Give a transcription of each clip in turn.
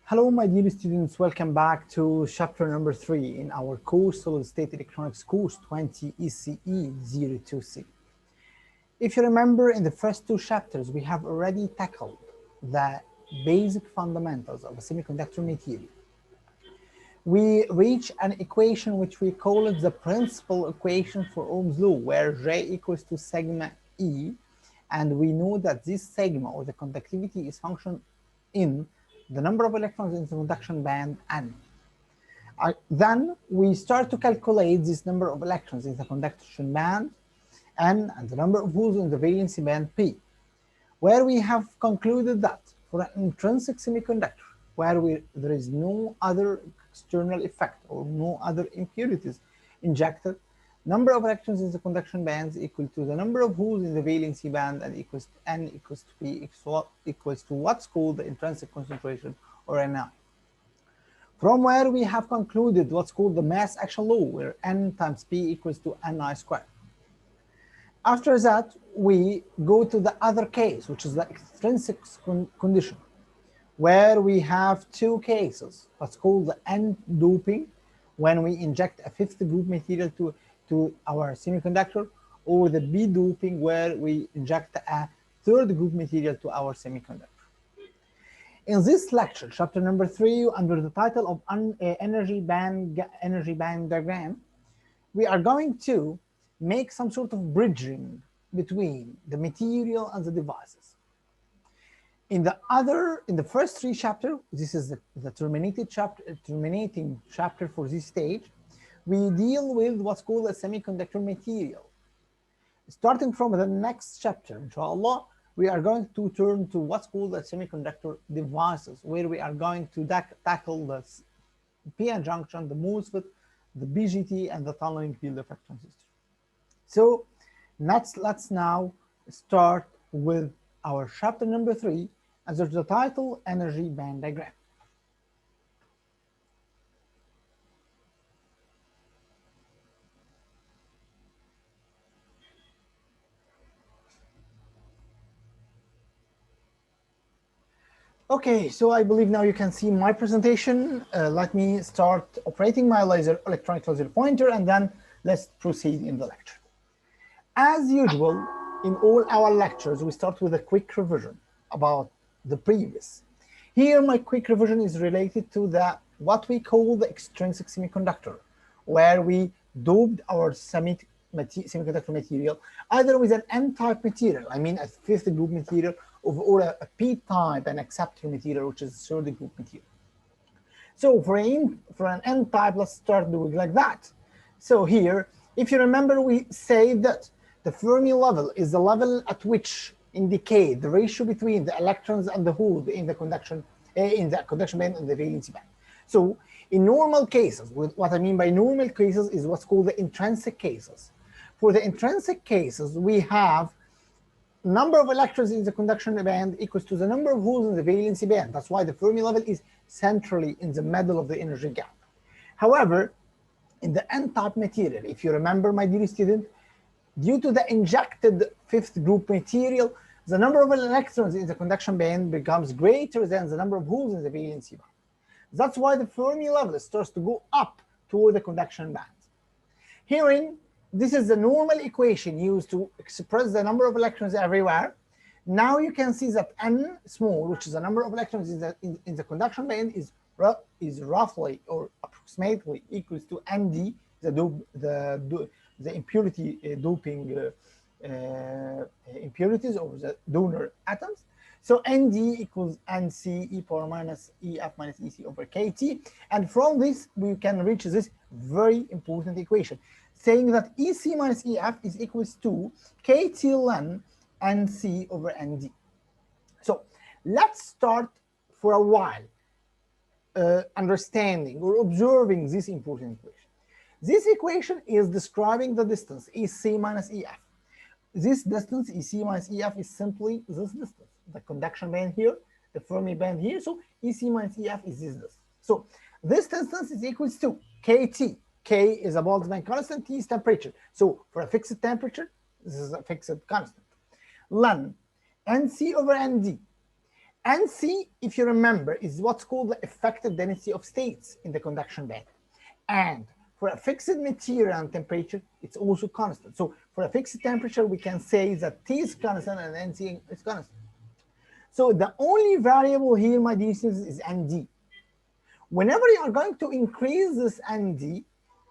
Hello, my dear students. Welcome back to chapter number 3 in our course, Solid State Electronics course 20ECE02C. If you remember, in the first two chapters, we have already tackled the basic fundamentals of a semiconductor material. We reach an equation which we call it the principal equation for Ohm's law, where J equals to sigma E, and we know that this sigma, or the conductivity, is function in the number of electrons in the conduction band N. Then we start to calculate this number of electrons in the conduction band N and the number of holes in the valency band P, where we have concluded that for an intrinsic semiconductor, where there is no other external effect or no other impurities injected, number of electrons in the conduction bands equal to the number of holes in the valency band, and equals to N equals to P equals to what's called the intrinsic concentration, or Ni. From where we have concluded what's called the mass action law, where N times P equals to Ni squared. After that, we go to the other case, which is the extrinsic condition, where we have two cases, what's called the N doping, when we inject a fifth group material to our semiconductor, or the B doping, where we inject a third group material to our semiconductor. In this lecture, chapter number 3, under the title of energy band diagram, we are going to make some sort of bridging between the material and the devices. In the first three chapters, this is the terminating chapter for this stage, we deal with what's called a semiconductor material. Starting from the next chapter, inshallah, we are going to turn to what's called the semiconductor devices, where we are going to tackle the PN junction, the MOSFET, the BGT, and the tunneling field effect transistor. So let's now start with our chapter number 3 under the title Energy Band Diagram. Okay, so I believe now you can see my presentation. Let me start operating my electronic laser pointer, and then let's proceed in the lecture. As usual, in all our lectures, we start with a quick revision about the previous. Here, my quick revision is related to what we call the extrinsic semiconductor, where we doped our semiconductor material either with an N-type material, I mean a fifth group material, or a P-type, an acceptor material, which is a third group material. So for an N-type, let's start doing like that. So here, if you remember, we say that the Fermi level is the level at which indicate the ratio between the electrons and the holes in the conduction band and the valency band. So in normal cases, what I mean by normal cases is what's called the intrinsic cases. For the intrinsic cases, we have number of electrons in the conduction band equals to the number of holes in the valency band. That's why the Fermi level is centrally in the middle of the energy gap. However, in the N-type material, if you remember, my dear student, due to the injected fifth group material, the number of electrons in the conduction band becomes greater than the number of holes in the valency band. That's why the Fermi level starts to go up toward the conduction band. Herein, this is the normal equation used to express the number of electrons everywhere. Now you can see that N small, which is the number of electrons in the conduction band, is roughly or approximately equals to Nd, the impurity doping impurities, or the donor atoms. So Nd equals Nc e power minus Ef minus Ec over Kt. And from this, we can reach this very important equation, saying that Ec minus Ef is equals to Kt ln Nc over Nd. So let's start for a while understanding or observing this important equation. This equation is describing the distance Ec minus Ef. This distance Ec minus Ef is simply this distance, the conduction band here, the Fermi band here. So Ec minus Ef is this distance. So this distance is equals to Kt. K is a Boltzmann constant, T is temperature. So for a fixed temperature, this is a fixed constant. Ln Nc over Nd. NC, if you remember, is what's called the effective density of states in the conduction band. And for a fixed material and temperature, it's also constant. So for a fixed temperature, we can say that T is constant and NC is constant. So the only variable here, my dear students, is ND. Whenever you are going to increase this ND,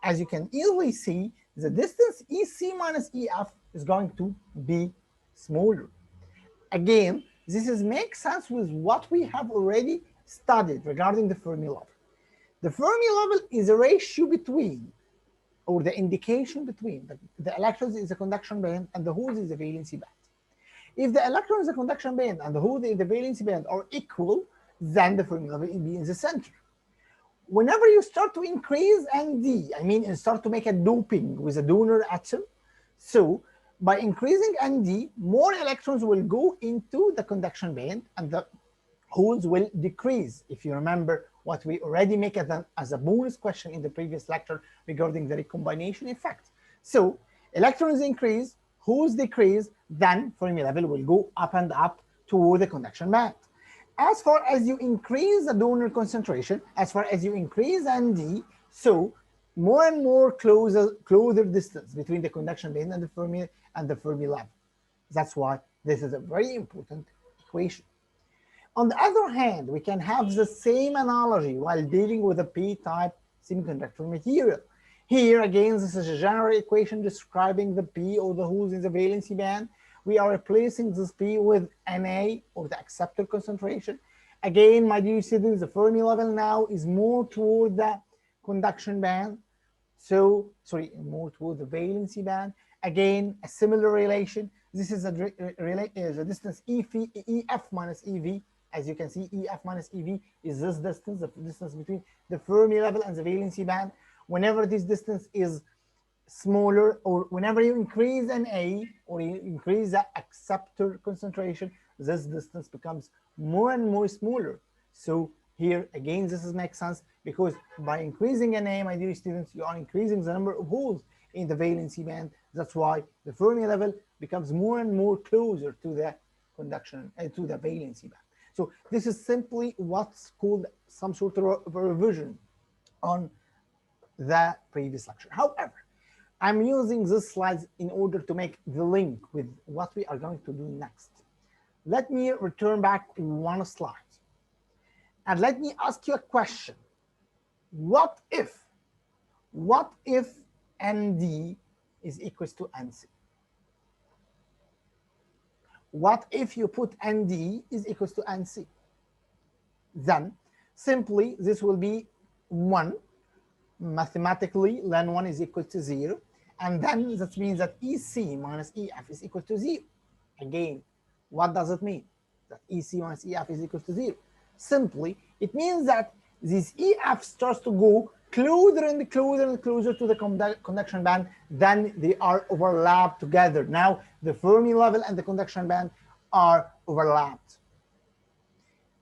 as you can easily see, the distance EC minus EF is going to be smaller. Again, this makes sense with what we have already studied regarding the Fermi level. The Fermi level is a ratio between, or the indication between, the electrons in the conduction band and the holes in the valency band. If the electrons in the conduction band and the holes in the valency band are equal, then the Fermi level will be in the center. Whenever you start to increase ND, I mean, you start to make a doping with a donor atom, so by increasing ND, more electrons will go into the conduction band and the holes will decrease. If you remember what we already make as a bonus question in the previous lecture regarding the recombination effect. So electrons increase, holes decrease, then Fermi level will go up and up toward the conduction band. As far as you increase the donor concentration, as far as you increase ND, so more and more closer distance between the conduction band and the Fermi level. That's why this is a very important equation. On the other hand, we can have the same analogy while dealing with a p-type semiconductor material. Here again, this is a general equation describing the p or the holes in the valency band. We are replacing this p with Na, or the acceptor concentration. Again, my dear students, the Fermi level now is more toward the conduction band. So, sorry, more toward the valency band. Again, a similar relation. This is the distance EF minus EV. As you can see, EF minus EV is this distance, the distance between the Fermi level and the valency band. Whenever this distance is smaller, or whenever you increase an A or you increase the acceptor concentration, this distance becomes more and more smaller. So here again, this makes sense because by increasing an A, my dear students, you are increasing the number of holes in the valency band. That's why the Fermi level becomes more and more closer to the conduction to the valency band. So this is simply what's called some sort of a revision on the previous lecture. However, I'm using these slides in order to make the link with what we are going to do next. Let me return back one slide and let me ask you a question. What if ND is equals to NC? What if you put ND is equals to NC? Then simply this will be 1. Mathematically, ln 1 is equal to 0. And then that means that EC minus EF is equal to 0. Again, what does it mean? That EC minus EF is equal to 0. Simply, it means that this EF starts to go closer and closer and closer to the conduction band, then they are overlapped together. Now the Fermi level and the conduction band are overlapped.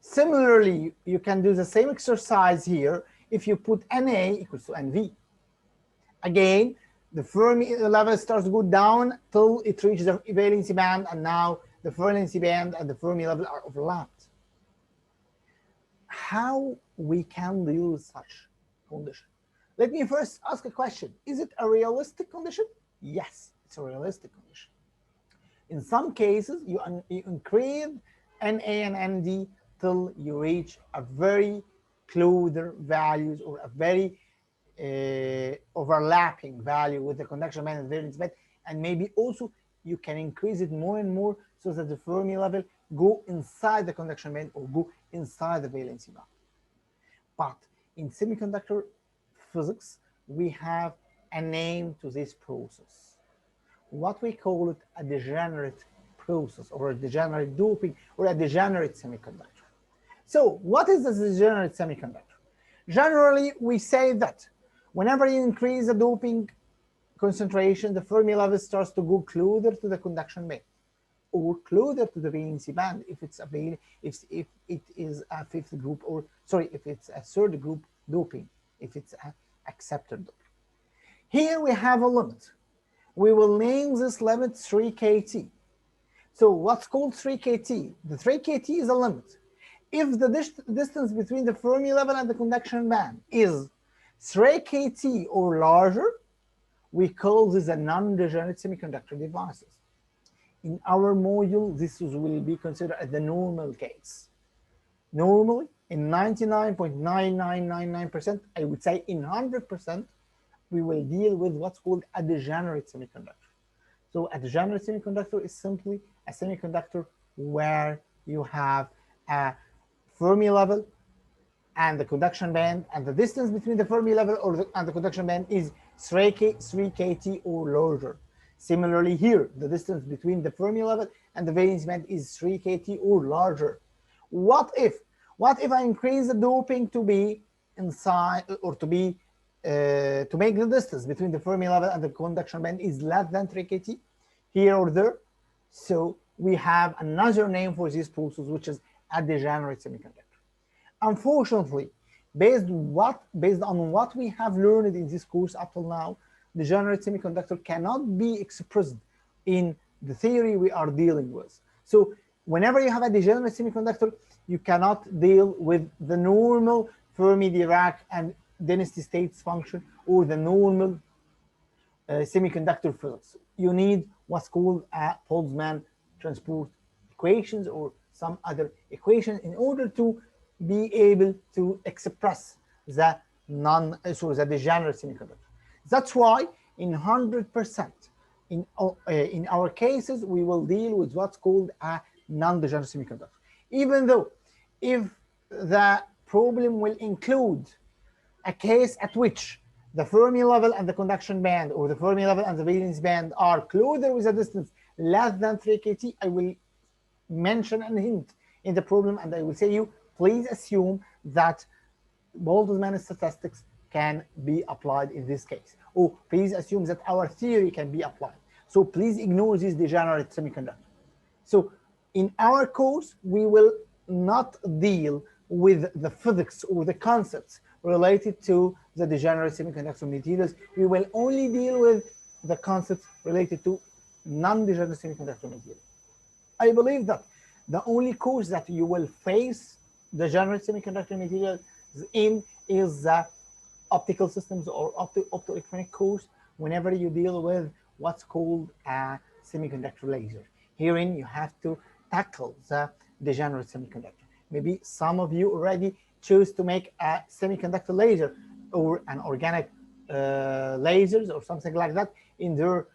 Similarly, you can do the same exercise here if you put Na equals to Nv. Again, the Fermi level starts to go down till it reaches the valency band, and now the valency band and the Fermi level are overlapped. How we can deal with such condition? Let me first ask a question. Is it a realistic condition? Yes, it's a realistic condition. In some cases, you increase Na and Nd till you reach a very closer values or a very overlapping value with the conduction band and valence band, and maybe also you can increase it more and more so that the Fermi level go inside the conduction band or go inside the valency band. But in semiconductor physics, we have a name to this process. What we call it a degenerate process, or a degenerate doping, or a degenerate semiconductor. So what is the degenerate semiconductor? Generally, we say that whenever you increase the doping concentration, the Fermi level starts to go closer to the conduction band or closer to the valency band if it's if it is a fifth group, or sorry, if it's a third group doping, if it's an acceptor doping. Here we have a limit. We will name this limit 3kT. So what's called 3kT? The 3kT is a limit. If the distance between the Fermi level and the conduction band is 3 kT or larger, we call this a non-degenerate semiconductor devices. In our module, this will be considered as the normal case. Normally, in 99.9999%, I would say in 100%, we will deal with what's called a degenerate semiconductor. So a degenerate semiconductor is simply a semiconductor where you have a Fermi level and the conduction band, and the distance between the Fermi level and the conduction band is 3 kT or larger. Similarly here, the distance between the Fermi level and the valence band is 3 kT or larger. What if I increase the doping to be inside, or to be to make the distance between the Fermi level and the conduction band is less than 3 kT here or there? So we have another name for these processes, which is a degenerate semiconductor. Unfortunately, based on what we have learned in this course up till now, degenerate semiconductor cannot be expressed in the theory we are dealing with. So whenever you have a degenerate semiconductor, you cannot deal with the normal Fermi-Dirac and density states function or the normal semiconductor physics. You need what's called a Boltzmann transport equations or some other equation in order to be able to express the degenerate semiconductor. That's why in 100% in our cases we will deal with what's called a non-degenerate semiconductor. Even though if the problem will include a case at which the Fermi level and the conduction band, or the Fermi level and the valence band, are closer with a distance less than 3 kT, I will mention and hint in the problem, and I will say you, please assume that Boltzmann statistics can be applied in this case. Or please assume that our theory can be applied. So please ignore this degenerate semiconductor. So in our course, we will not deal with the physics or the concepts related to the degenerate semiconductor materials. We will only deal with the concepts related to non-degenerate semiconductor materials. I believe that the only course that you will face degenerate semiconductor materials in is the optical systems or optoelectronic course, whenever you deal with what's called a semiconductor laser. Herein you have to tackle the degenerate semiconductor. Maybe some of you already choose to make a semiconductor laser or an organic lasers or something like that in their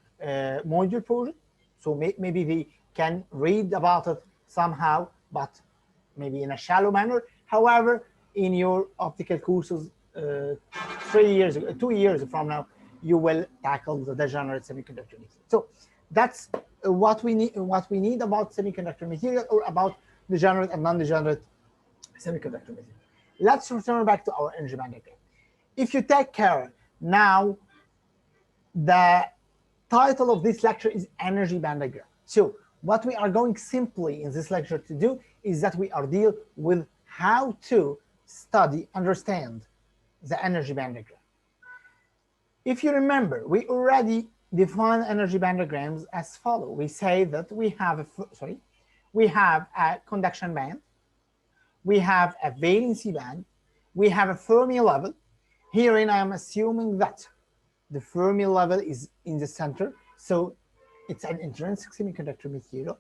module project. So maybe they can read about it somehow, but maybe in a shallow manner. However, in your optical courses 2 years from now, you will tackle the degenerate semiconductor material. So that's what we need about semiconductor material, or about degenerate and non-degenerate semiconductor material. Let's return back to our energy band diagram. If you take care now, the title of this lecture is energy band diagram. So what we are going simply in this lecture to do is that we are deal with how to understand the energy band diagram. If you remember, we already define energy band diagrams as follows. We say that we have a conduction band, we have a valency band, we have a Fermi level. Herein I am assuming that the Fermi level is in the center, so it's an intrinsic semiconductor material.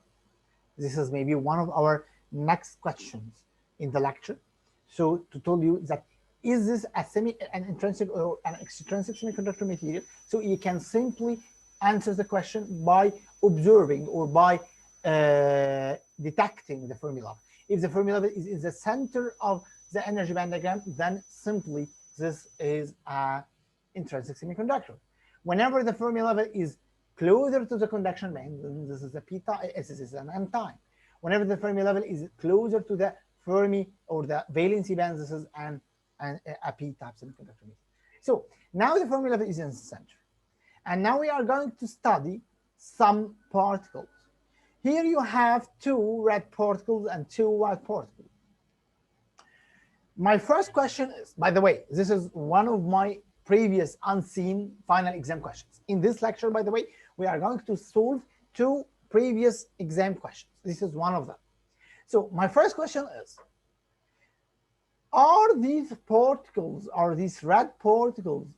This is maybe one of our next questions in the lecture. So to tell you that, is this an intrinsic or an extrinsic semiconductor material? So you can simply answer the question by observing or by detecting the Fermi level. If the Fermi level is in the center of the energy band diagram, then simply this is an intrinsic semiconductor. Whenever the Fermi level is closer to the conduction band, then this is a p-time, this is an n-time. Whenever the Fermi level is closer to the Fermi or the valency band, this is a p-type semiconductor. So now the Fermi level is in the center. And now we are going to study some particles. Here you have 2 red particles and 2 white particles. My first question is, by the way, this is one of my previous unseen final exam questions. In this lecture, by the way, we are going to solve 2 previous exam questions. This is one of them. So my first question is, Are these particles, are these red particles,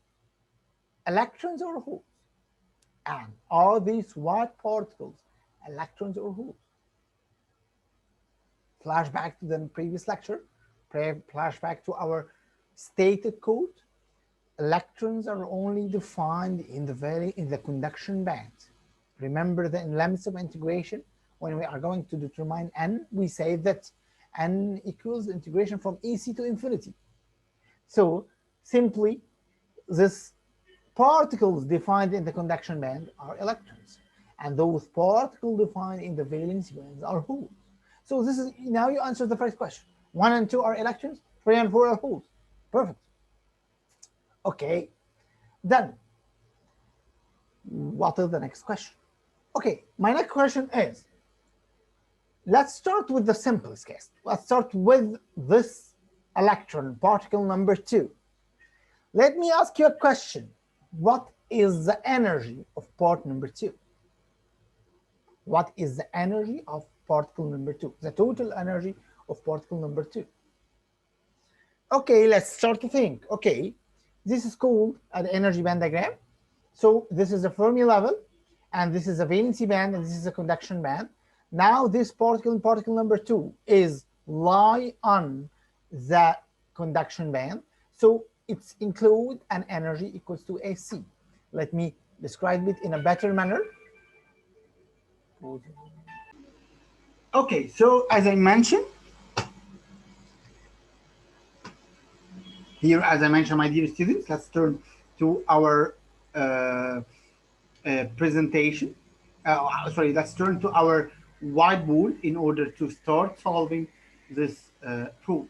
electrons or holes? And are these white particles electrons or holes? Flashback to the previous lecture, flashback to our stated code. Electrons are only defined in the conduction band. Remember that in limits of integration, when we are going to determine n, we say that n equals integration from EC to infinity. So simply, this particles defined in the conduction band are electrons, and those particles defined in the valence bands are holes. So this is, now you answer the first question. 1 and 2 are electrons, 3 and 4 are holes. Perfect. Okay, then what is the next question? Okay, my next question is, let's start with the simplest case. Let's start with this electron, particle number 2. Let me ask you a question. What is the energy of part number 2? What is the energy of particle number 2? The total energy of particle number 2. Okay, let's start to think. Okay, this is called an energy band diagram. So this is a Fermi level, and this is a valency band, and this is a conduction band. Now this particle number 2 is lie on the conduction band. So it's include an energy equals to AC. Let me describe it in a better manner. Okay, so as I mentioned, here, as I mentioned, my dear students, let's turn to our presentation. Sorry, let's turn to our whiteboard in order to start solving this proof.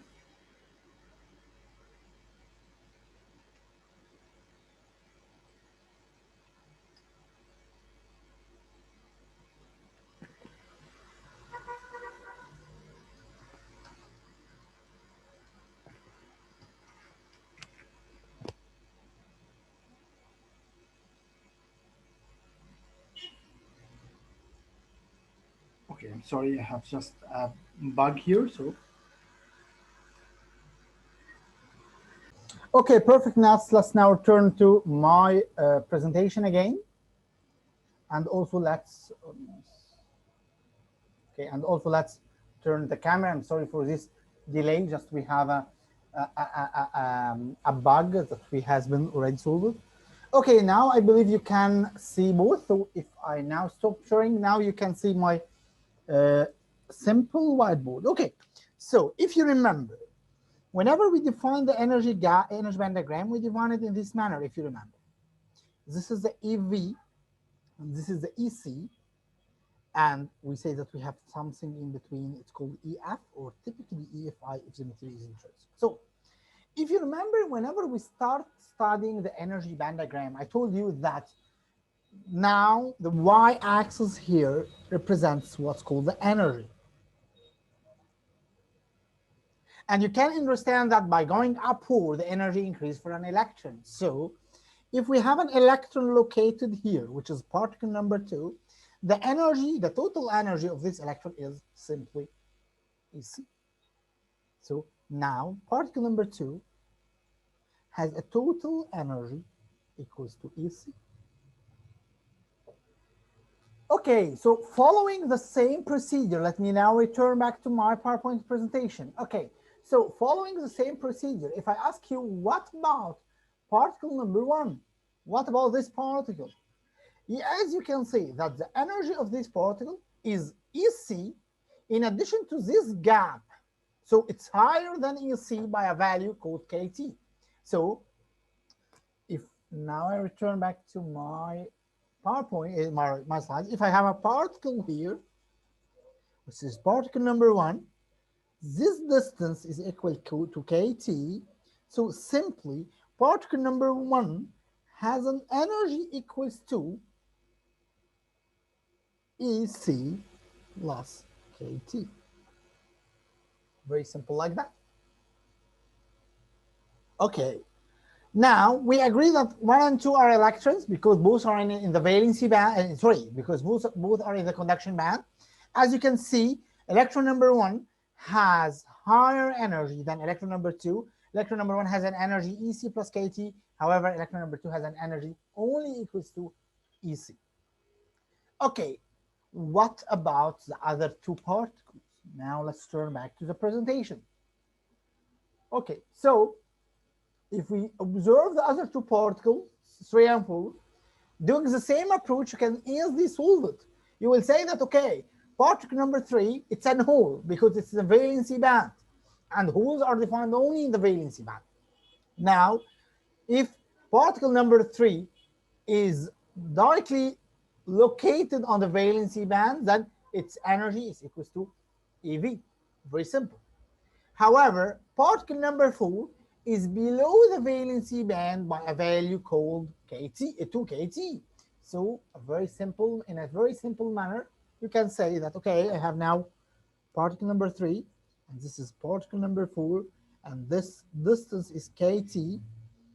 Okay, I'm sorry, I have just a bug here, so. Okay, perfect. Now let's now turn to my presentation again, and also let's turn the camera. I'm sorry for this delay. Just we have a bug that we has been already solved. Okay, now I believe you can see both. So if I now stop sharing, now you can see my simple whiteboard. Okay, so if you remember, whenever we define the energy band diagram, we define it in this manner. If you remember, this is the EV, and this is the EC, and we say that we have something in between. It's called EF, or typically EFI if the material is intrinsic. So if you remember, whenever we start studying the energy band diagram, I told you that now the y-axis here represents what's called the energy. And you can understand that by going upward, the energy increases for an electron. So if we have an electron located here, which is particle number 2, the energy, the total energy of this electron is simply EC. So now particle number 2 has a total energy equals to EC. Okay, so following the same procedure, let me now return back to my PowerPoint presentation. Okay, so following the same procedure, if I ask you, what about particle number 1? What about this particle? As you can see that the energy of this particle is EC in addition to this gap. So it's higher than EC by a value called KT. So if now I return back to my PowerPoint, my slides, if I have a particle here, which is particle number 1, this distance is equal to KT. So simply particle number 1 has an energy equals to EC plus KT. Very simple like that. Okay. Now we agree that 1 and 2 are electrons because both are in the valency band. Because both are in the conduction band. As you can see, electron number 1 has higher energy than electron number 2. Electron number 1 has an energy EC plus KT. However, electron number 2 has an energy only equals to EC. Okay, what about the other two particles? Now let's turn back to the presentation. Okay, so if we observe the other two particles, 3 and 4, doing the same approach, you can easily solve it. You will say that, okay, particle number 3, it's an hole because it's the valency band, and holes are defined only in the valency band. Now, if particle number 3 is directly located on the valency band, then its energy is equals to EV. Very simple. However, particle number 4 is below the valency band by a value called KT, 2 KT. So in a very simple manner, you can say that, okay, I have now particle number 3, and this is particle number 4, and this distance is KT.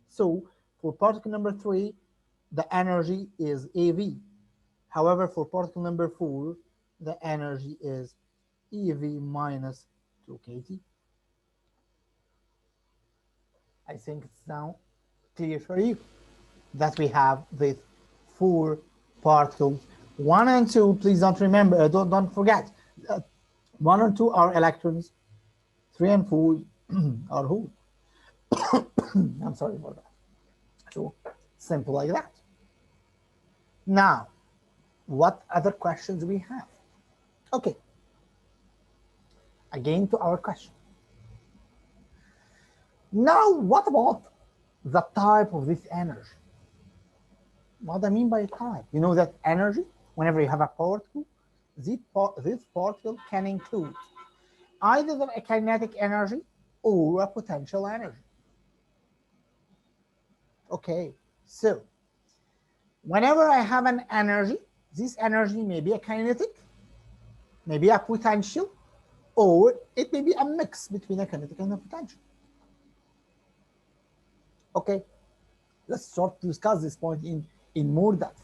So for particle number 3, the energy is AV. However, for particle number 4, the energy is EV minus 2 KT. I think it's now clear for you that we have these 4 particles. 1 and 2, please don't forget. 1 and 2 are electrons, 3 and 4 are holes. I'm sorry for that. So simple like that. Now, what other questions we have? Okay. Again to our question. Now, what about the type of this energy? What I mean by type, you know that energy, whenever you have a particle, this particle can include either a kinetic energy or a potential energy. Okay, so whenever I have an energy, this energy may be a kinetic, maybe a potential, or it may be a mix between a kinetic and a potential. Okay, let's start to discuss this point in more depth.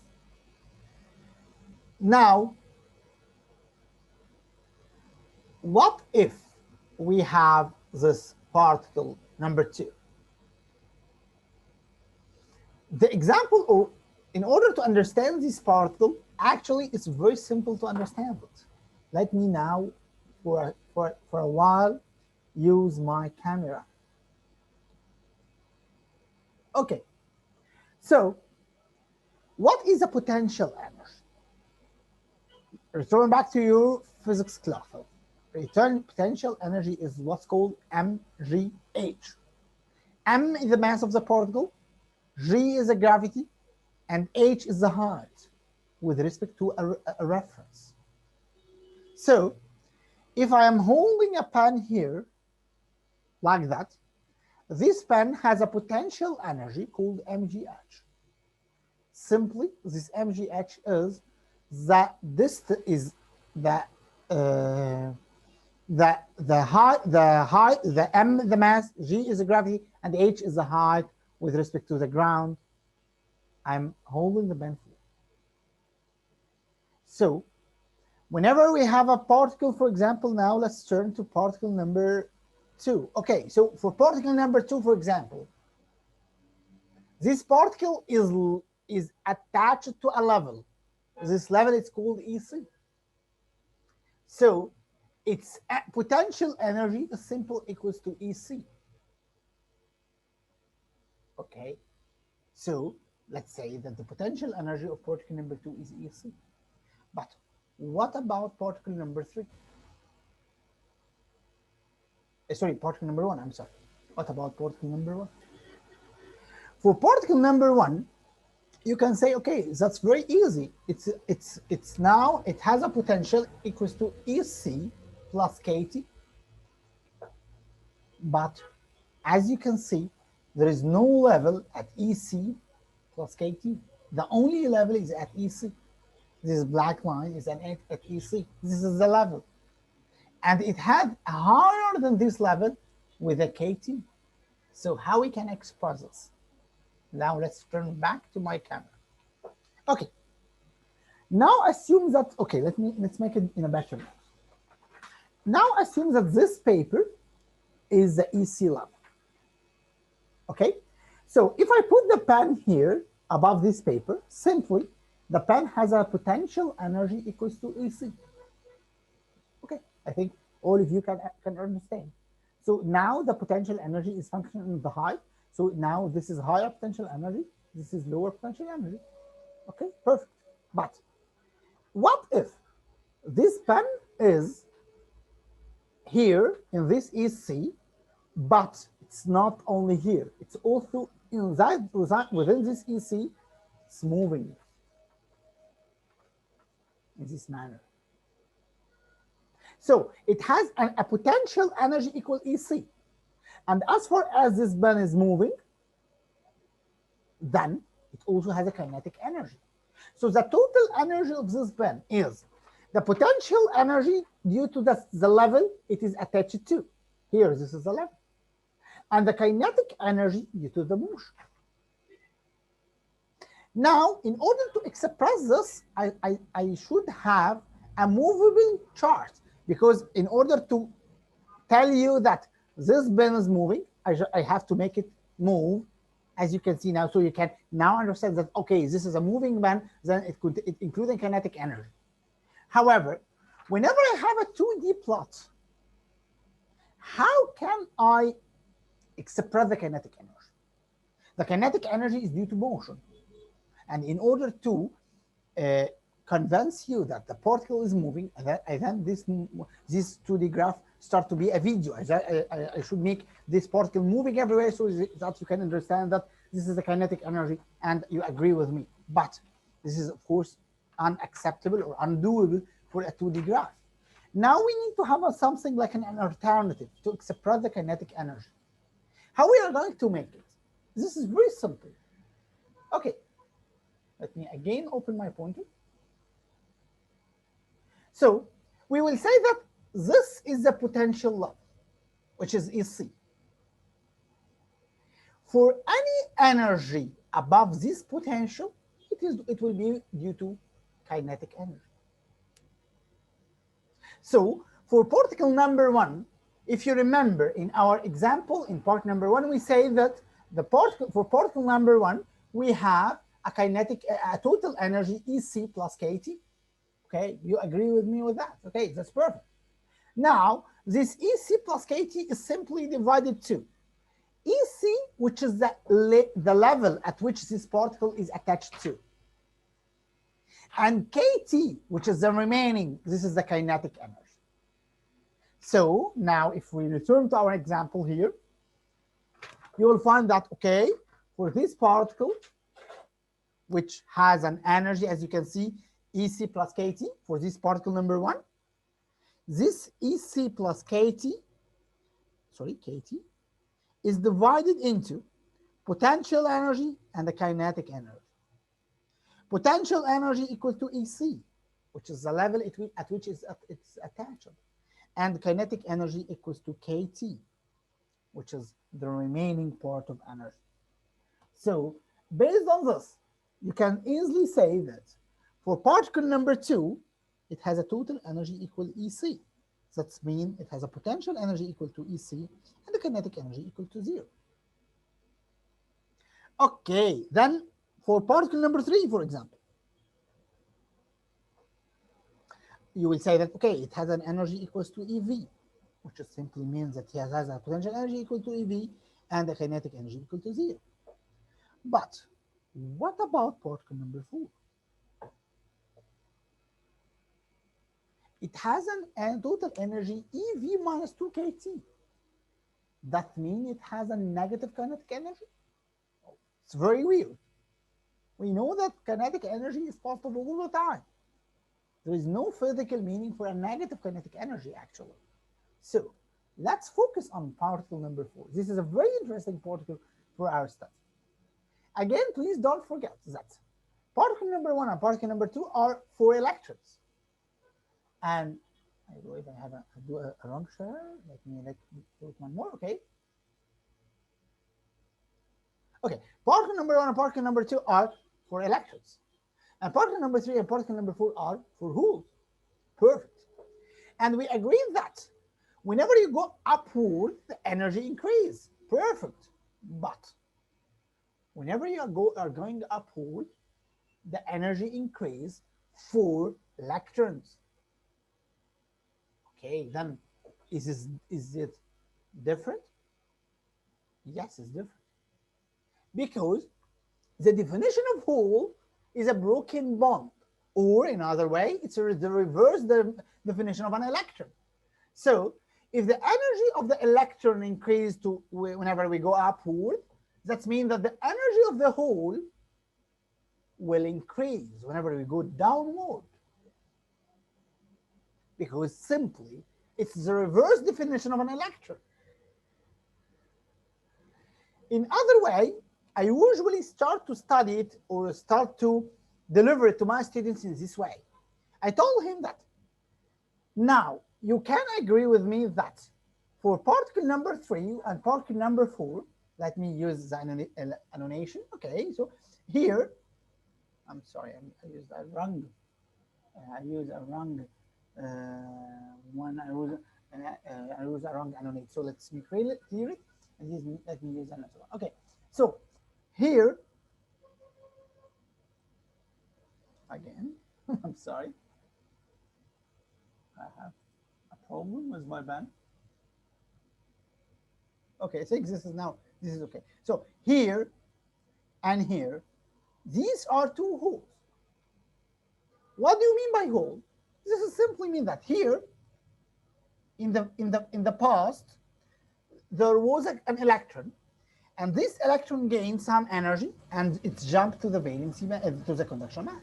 Now, what if we have this particle number 2? The example, or in order to understand this particle, actually it's very simple to understand it. Let me now, for a while, use my camera. Okay, so what is a potential energy? Return back to your physics class. Potential energy is what's called mgh. M is the mass of the particle, g is the gravity, and h is the height with respect to a reference. So if I am holding a pen here like that, this pen has a potential energy called mgh. Simply, this mgh is the m the mass, g is the gravity, and h is the height with respect to the ground I'm holding the pen for. So whenever we have a particle, for example, now let's turn to particle number 2. Okay, so for particle number 2, for example, this particle is attached to a level. This level is called EC. So its potential energy is simple equals to EC. Okay, so let's say that the potential energy of particle number 2 is EC. But what about particle number 3? Sorry, particle number 1, I'm sorry. What about particle number 1? For particle number 1, you can say, okay, that's very easy. It's now, it has a potential equals to EC plus KT. But as you can see, there is no level at EC plus KT. The only level is at EC. This black line is at EC. This is the level. And it had higher than this level with a KT. So how we can express this? Now let's turn back to my camera. Okay. Now assume that, okay, let's make it in a better way. Now assume that this paper is the EC level. Okay, so if I put the pen here above this paper, simply the pen has a potential energy equals to EC. Okay, I think all of you can understand. So now the potential energy is functioning in the height. So now this is higher potential energy, this is lower potential energy. Okay, perfect. But what if this pen is here in this EC, but it's not only here, it's also inside within this EC, it's moving in this manner. So it has a potential energy equal EC. And as far as this pen is moving, then it also has a kinetic energy. So the total energy of this pen is the potential energy due to the level it is attached to. Here, this is the level. And the kinetic energy due to the motion. Now, in order to express this, I should have a movable chart, because in order to tell you that this pen is moving, I have to make it move, as you can see now. So you can now understand that, okay, this is a moving pen, then it could include kinetic energy. However, whenever I have a 2D plot, how can I express the kinetic energy? The kinetic energy is due to motion. And in order to convince you that the particle is moving, and then this 2D graph start to be a video. I should make this particle moving everywhere so that you can understand that this is the kinetic energy and you agree with me. But this is, of course, unacceptable or undoable for a 2D graph. Now we need to have something like an alternative to express the kinetic energy. How we are going to make it? This is very simple. Okay, let me again open my pointer. So we will say that this is the potential level, which is EC. For any energy above this potential, it will be due to kinetic energy. So for particle number 1, if you remember in our example in part number 1, we say that for particle number 1, we have a total energy EC plus KT. Okay, you agree with me with that? Okay, that's perfect. Now, this EC plus KT is simply divided to EC, which is the level at which this particle is attached to, and KT, which is the remaining, this is the kinetic energy. So now if we return to our example here, you will find that, okay, for this particle, which has an energy, as you can see, EC plus KT, for this particle number 1, this EC plus KT is divided into potential energy and the kinetic energy. Potential energy equal to EC, which is the level at which it's attached, and kinetic energy equals to KT, which is the remaining part of energy. So based on this, you can easily say that for particle number 2, it has a total energy equal EC. That means it has a potential energy equal to EC and the kinetic energy equal to 0. Okay, then for particle number 3, for example, you will say that, okay, it has an energy equals to EV, which just simply means that it has a potential energy equal to EV and the kinetic energy equal to 0. But what about particle number 4? It has a total energy EV minus 2 KT. That means it has a negative kinetic energy? It's very weird. We know that kinetic energy is positive all the time. There is no physical meaning for a negative kinetic energy, actually. So let's focus on particle number 4. This is a very interesting particle for our study. Again, please don't forget that particle number 1 and particle number 2 are 4 electrons. And I believe I have a wrong share. Let me do it one more. Okay. Okay. Particle number 1 and particle number 2 are 4 electrons. And particle number 3 and particle number 4 are 4 holes. Perfect. And we agree that Whenever you go upward, the energy increase. Perfect. But whenever you are going upward, the energy increase for electrons. Okay, then is it different? Yes, it's different. Because the definition of hole is a broken bond. Or in other way, it's the reverse definition of an electron. So if the energy of the electron increases to whenever we go upward, that means that the energy of the hole will increase whenever we go downward. Because simply, it's the reverse definition of an electron. In other way, I usually start to study it or start to deliver it to my students in this way. I told him that now you can agree with me that for particle number 3 and particle number 4, let me use the annonation. Okay, so here, I'm sorry, I used a wrong. I use a wrong one. I use a wrong annonate. So let's me clear it, and let me use another one. Okay, so here again, I'm sorry, I have a problem with my pen. Okay, so this is now, this is okay. So here and here, these are two holes. What do you mean by hole? This is simply mean that here in the past there was an electron, and this electron gained some energy and it jumped to the valency band, to the conduction band.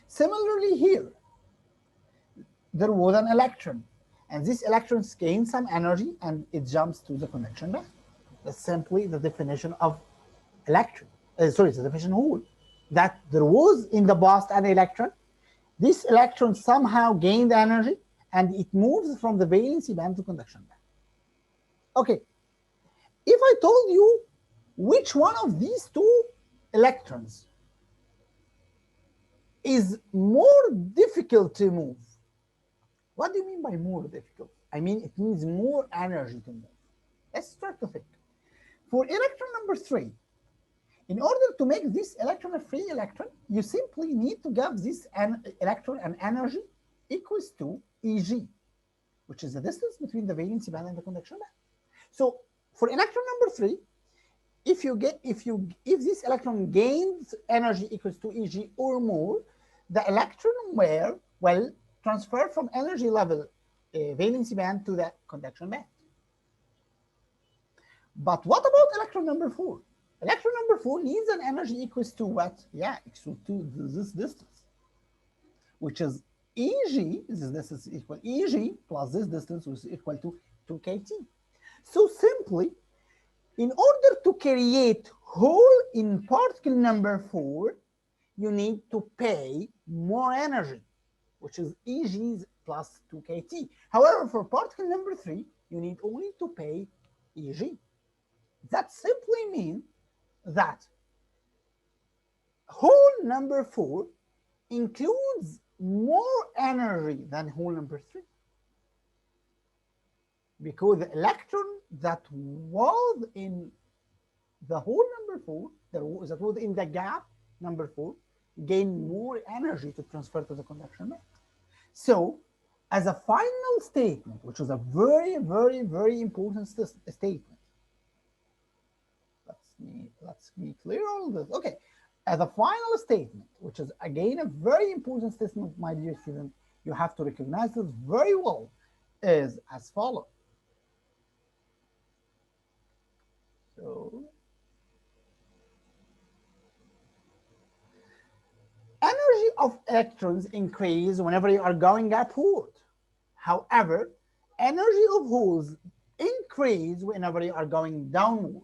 Similarly here, there was an electron, and this electron gains some energy and it jumps to the conduction band. That's simply the definition of electron. Sorry, the definition of hole. That there was in the past an electron. This electron somehow gained energy and it moves from the valency band to conduction band. Okay, if I told you which one of these two electrons is more difficult to move, what do you mean by more difficult? I mean, it needs more energy to move. Let's start to think. For electron number 3, in order to make this electron a free electron, you simply need to give this electron an energy equals to Eg, which is the distance between the valency band and the conduction band. So for electron number 3, if this electron gains energy equals to Eg or more, the electron will transfer from energy level valency band to the conduction band. But what about electron number 4? Electron number 4 needs an energy equals to what? Yeah, equal to this distance, which is Eg, this distance is equal Eg plus this distance, which is equal to 2kT. So simply, in order to create hole in particle number 4, you need to pay more energy, which is Eg plus 2kT. However, for particle number 3, you need only to pay Eg. That simply means that hole number 4 includes more energy than hole number 3, because the electron that was in the hole number 4, that was in the gap number 4, gained more energy to transfer to the conduction band. So as a final statement, which is a very, very, very important statement, let's be clear all this. Okay, as a final statement, which is again a very important statement, my dear student, you have to recognize this very well, is as follows. So energy of electrons increase whenever you are going upward. However, energy of holes increase whenever you are going downward.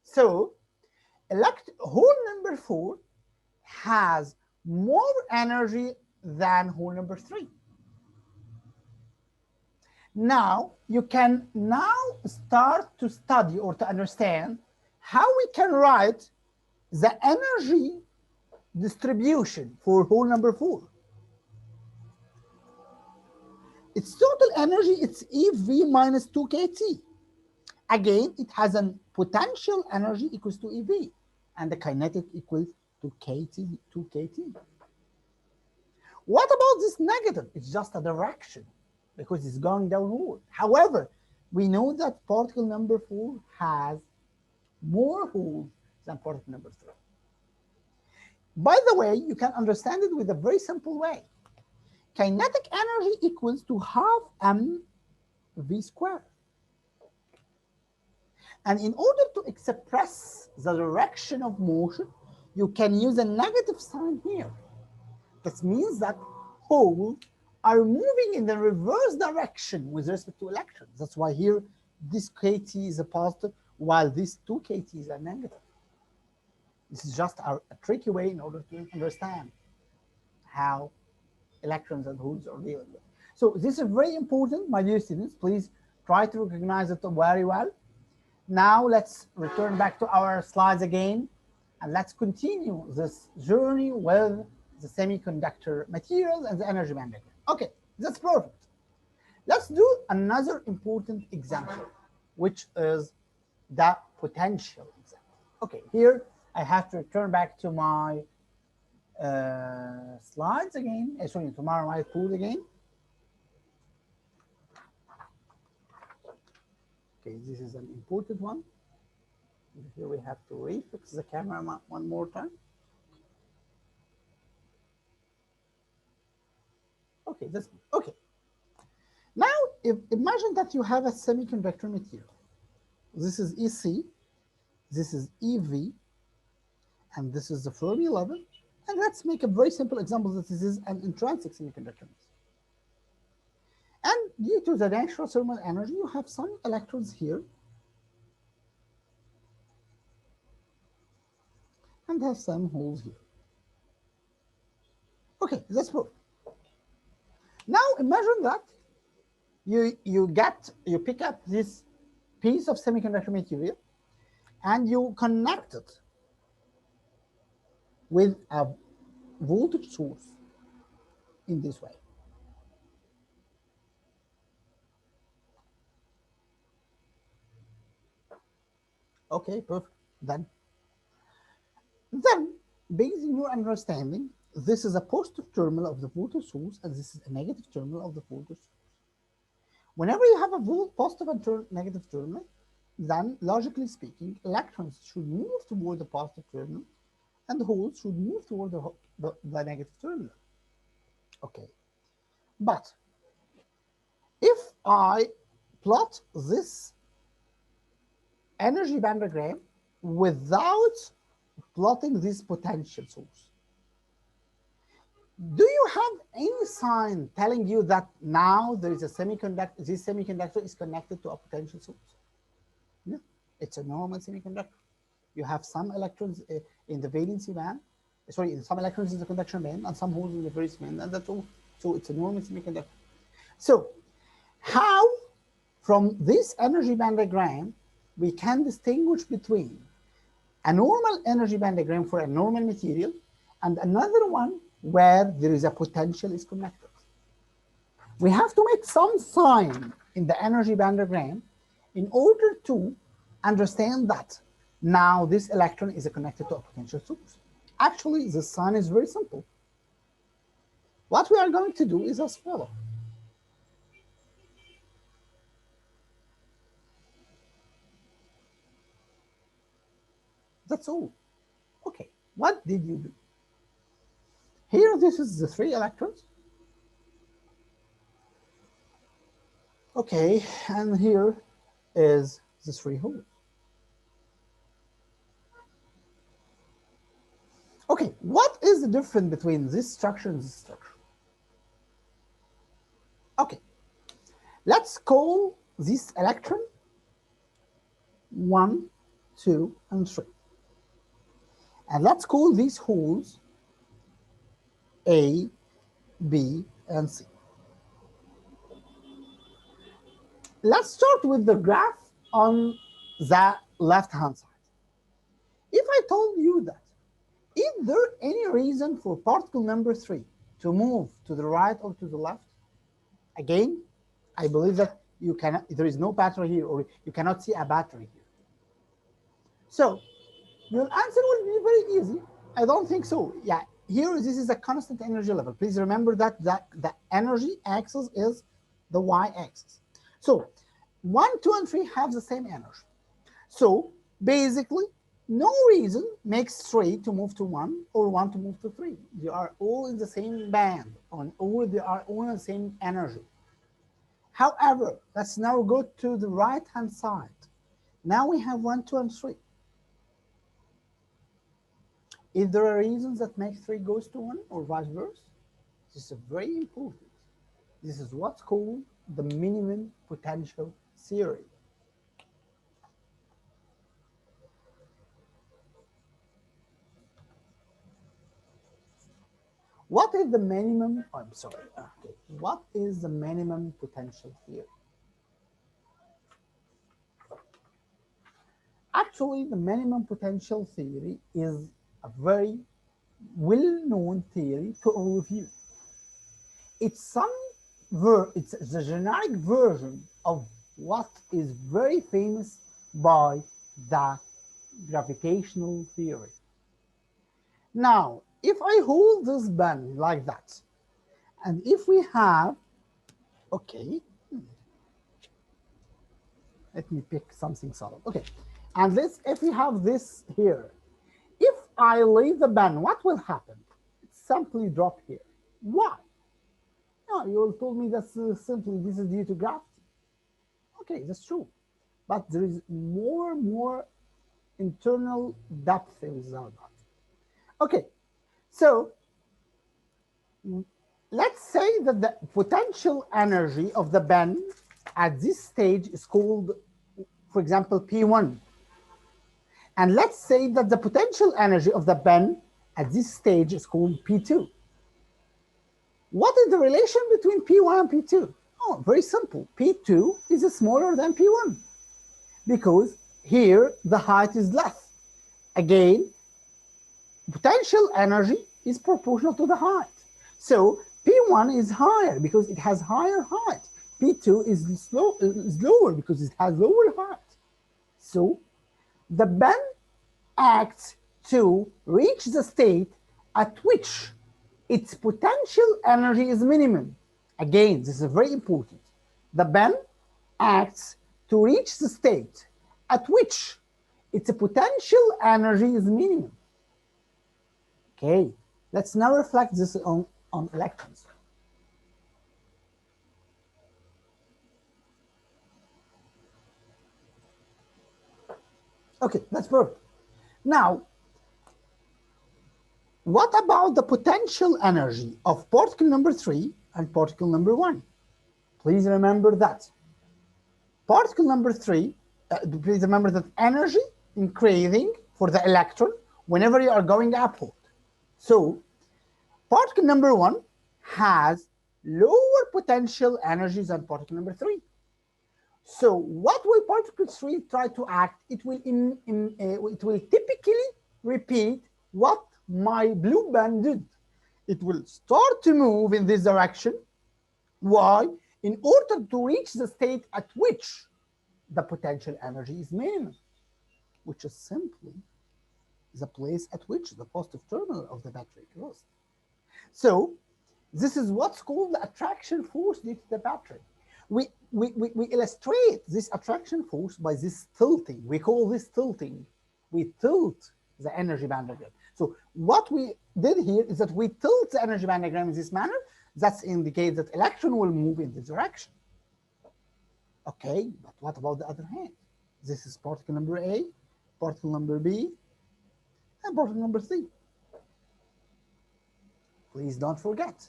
So hole number 4 has more energy than hole number 3. Now you can start to study or to understand how we can write the energy distribution for hole number 4. its total energy, it's EV minus 2kT. Again, it has a potential energy equals to EV, and the kinetic equals to KT, 2kT. What about this negative? It's just a direction because it's going downward. However, we know that particle number 4 has more holes than particle number 3. By the way, you can understand it with a very simple way. Kinetic energy equals to half mv squared. And in order to express the direction of motion, you can use a negative sign here. That means that holes are moving in the reverse direction with respect to electrons. That's why here this kT is a positive, while this 2kT is a negative. This is just a tricky way in order to understand how electrons and holes are dealing with. So this is very important, my dear students. Please try to recognize it very well. Now let's return back to our slides again, and let's continue this journey with the semiconductor materials and the energy band diagram. Okay, that's perfect. Let's do another important example, which is the potential example. Okay, here I have to return back to my slides again, sorry, to my tool again. Okay, this is an important one. Here we have to refix the camera one more time. Okay, that's okay. Now, imagine that you have a semiconductor material. This is EC, this is EV, and this is the Fermi level. And let's make a very simple example that this is an intrinsic semiconductor. And due to the natural thermal energy, you have some electrons here and have some holes here. Okay, that's perfect. Now imagine that you pick up this piece of semiconductor material and you connect it with a voltage source in this way. Okay, perfect. Then, based on your understanding, this is a positive terminal of the voltage source, and this is a negative terminal of the voltage source. Whenever you have a positive and negative terminal, then logically speaking, electrons should move toward the positive terminal, and the holes should move toward the negative terminal. Okay, but if I plot this energy band diagram without plotting this potential source, do you have any sign telling you that now there is a semiconductor, this semiconductor is connected to a potential source? No, it's a normal semiconductor. You have some electrons in the valency band, sorry, some electrons in the conduction band and some holes in the valence band, and that's all. So it's a normal semiconductor. So how, from this energy band diagram, we can distinguish between a normal energy band diagram for a normal material and another one where there is a potential is connected? We have to make some sign in the energy band diagram in order to understand that now this electron is connected to a potential source. Actually, the sign is very simple. What we are going to do is as follows. That's all. Okay, what did you do? Here, this is the 3 electrons. Okay, and here is the 3 holes. Okay, what is the difference between this structure and this structure? Okay, let's call this electron 1, 2, and 3. And let's call these holes A, B, and C. Let's start with the graph on the left-hand side. If I told you that, is there any reason for particle number 3 to move to the right or to the left? Again, I believe that you cannot, there is no battery here, or you cannot see a battery here. So your answer will be very easy. I don't think so. Yeah, here this is a constant energy level. Please remember that the energy axis is the y-axis. So 1, 2, and 3 have the same energy. So basically, no reason makes 3 to move to 1 or 1 to move to 3. They are all in the same band, or they are all in the same energy. However, let's now go to the right-hand side. Now we have 1, 2, and 3. Is there a reason that make 3 goes to 1 or vice versa? This is very important. This is what's called the minimum potential theory. What is the minimum, I'm sorry, okay. What is the minimum potential theory? Actually, the minimum potential theory is a very well-known theory to all of you. It's the generic version of what is very famous by the gravitational theory. Now, if I hold this pen like that, and if we have, okay, let me pick something solid. Okay, and if we have this here, if I leave the pen, what will happen? It simply drop here. Why? No, you told me that simply this is due to gravity. Okay, that's true, but there is more internal depth with that. Okay, so let's say that the potential energy of the pen at this stage is called, for example, P1. And let's say that the potential energy of the pen at this stage is called P2. What is the relation between P1 and P2? Oh, very simple. P2 is smaller than P1 because here the height is less. Again, potential energy is proportional to the height. So P1 is higher because it has higher height. P2 is lower because it has lower height. So the pen acts to reach the state at which its potential energy is minimum. Again, this is very important. The pen acts to reach the state at which its potential energy is minimum. Okay, let's now reflect this on electrons. Okay, that's perfect. Now, what about the potential energy of particle number 3 and particle number 1? Please remember that. Particle number 3, please remember that energy increasing for the electron whenever you are going upward. So, particle number 1 has lower potential energy than particle number 3. So what will particle 3 try to act? It will typically repeat what my blue band did. It will start to move in this direction. Why? In order to reach the state at which the potential energy is minimum, which is simply the place at which the positive terminal of the battery closed. So this is what's called the attraction force due to the battery. We illustrate this attraction force by this tilting. We call this tilting. We tilt the energy band diagram. So what we did here is that we tilt the energy band diagram in this manner. That indicates that electron will move in this direction. Okay, but what about the other hand? This is particle number A, particle number B, and particle number C. Please don't forget,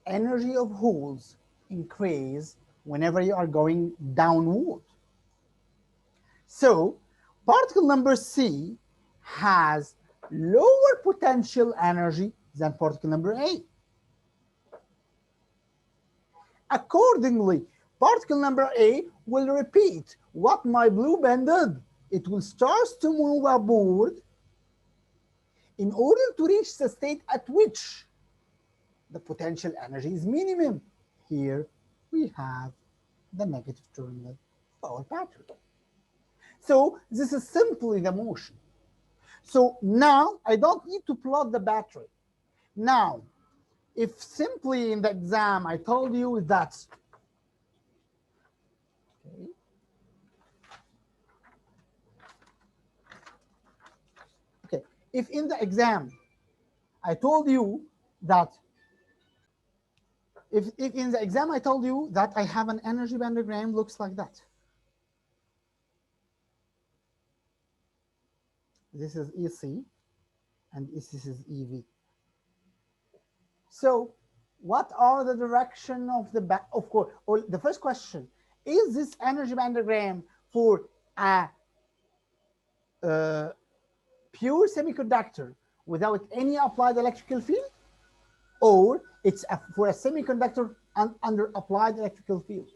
energy of holes increase whenever you are going downward. So particle number C has lower potential energy than particle number A. Accordingly, particle number A will repeat what my blue band did. It will start to move upward in order to reach the state at which the potential energy is minimum. Here we have the negative terminal of our battery. So this is simply the motion. So now I don't need to plot the battery. Now, if simply in the exam I told you that, okay, okay, if in the exam I told you that, if in the exam I told you that I have an energy bandogram looks like that. This is EC and this is EV. So what are the direction of the back? Of course, or the first question, is this energy bandogram for a pure semiconductor without any applied electrical field, or it's for a semiconductor under applied electrical field?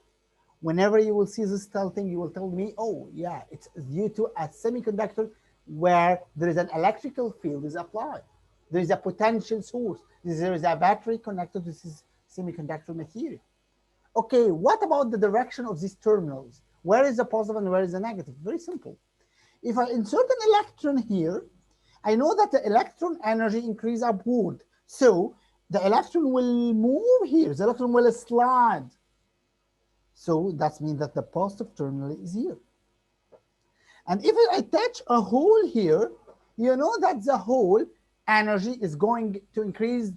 Whenever you will see this thing, you will tell me, oh yeah, it's due to a semiconductor where there is an electrical field is applied. There is a potential source. There is a battery connected to this semiconductor material. Okay, what about the direction of these terminals? Where is the positive and where is the negative? Very simple. If I insert an electron here, I know that the electron energy increase upward. So the electron will move here. The electron will slide. So that means that the positive terminal is here. And if I attach a hole here, you know that the hole energy is going to increase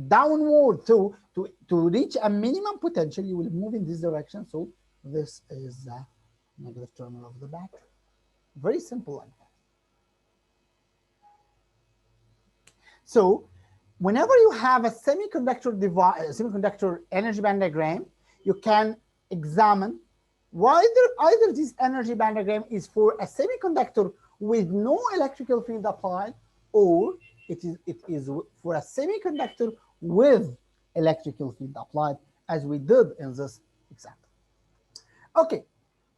downward. So to reach a minimum potential, you will move in this direction. So this is the negative terminal of the battery. Very simple like that. So whenever you have a semiconductor device, semiconductor energy band diagram, you can examine either this energy band diagram is for a semiconductor with no electrical field applied, or it is for a semiconductor with electrical field applied, as we did in this example. Okay,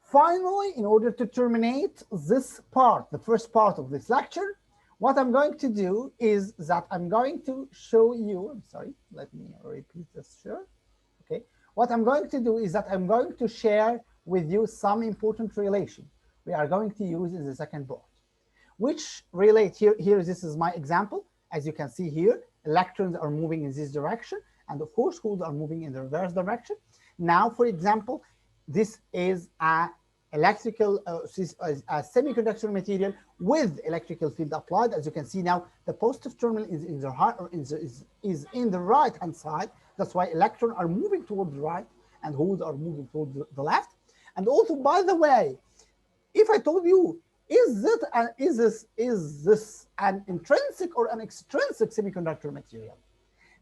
finally, in order to terminate this part, the first part of this lecture, what I'm going to do is that I'm going to show you, I'm sorry, let me repeat this here. Okay, what I'm going to do is that I'm going to share with you some important relation we are going to use in the second part, which relate here. This is my example. As you can see here, electrons are moving in this direction, and of course, holes are moving in the reverse direction. Now, for example, this is a electrical, a semiconductor material with electrical field applied. As you can see now, the positive terminal is in the right hand side. That's why electrons are moving towards the right and holes are moving towards the left. And also, by the way, if I told you, is this an intrinsic or an extrinsic semiconductor material?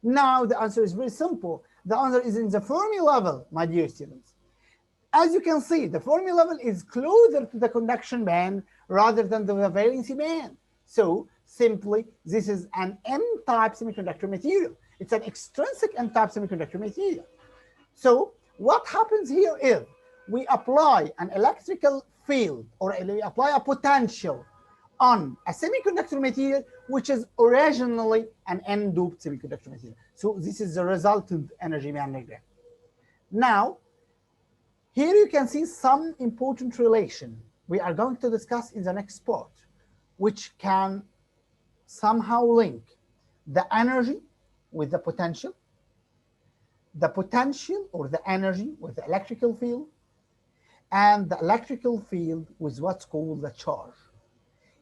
Now the answer is very simple. The answer is in the Fermi level, my dear students. As you can see, the Fermi level is closer to the conduction band rather than the valency band. So simply, this is an N-type semiconductor material. It's an extrinsic N-type semiconductor material. So what happens here is we apply an electrical field, or we apply a potential on a semiconductor material which is originally an N-doped semiconductor material. So this is the resultant energy band diagram. Now, here you can see some important relation we are going to discuss in the next part, which can somehow link the energy with the potential or the energy with the electrical field, and the electrical field with what's called the charge.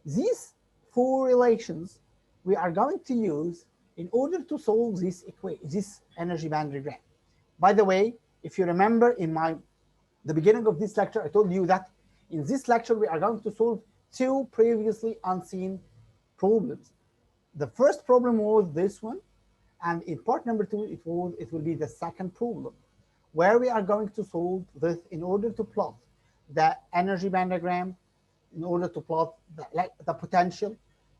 These four relations we are going to use in order to solve this energy band diagram. By the way, if you remember in the beginning of this lecture, I told you that in this lecture we are going to solve two previously unseen problems. The first problem was this one, and in part number 2 it will be the second problem, where we are going to solve this in order to plot the energy band diagram, in order to plot the potential,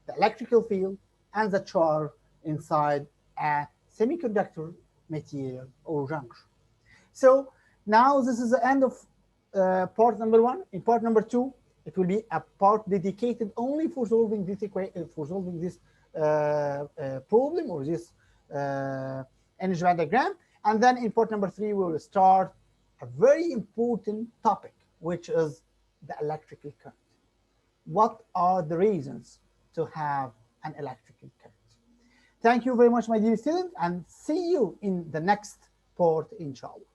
the electrical field, and the charge inside a semiconductor material or junction. So now this is the end of part number 1. In part number 2, it will be a part dedicated only for solving this problem or this energy band diagram. And then in part number 3, we will start a very important topic, which is the electrical current. What are the reasons to have an electrical current? Thank you very much, my dear student, and see you in the next part, inshallah.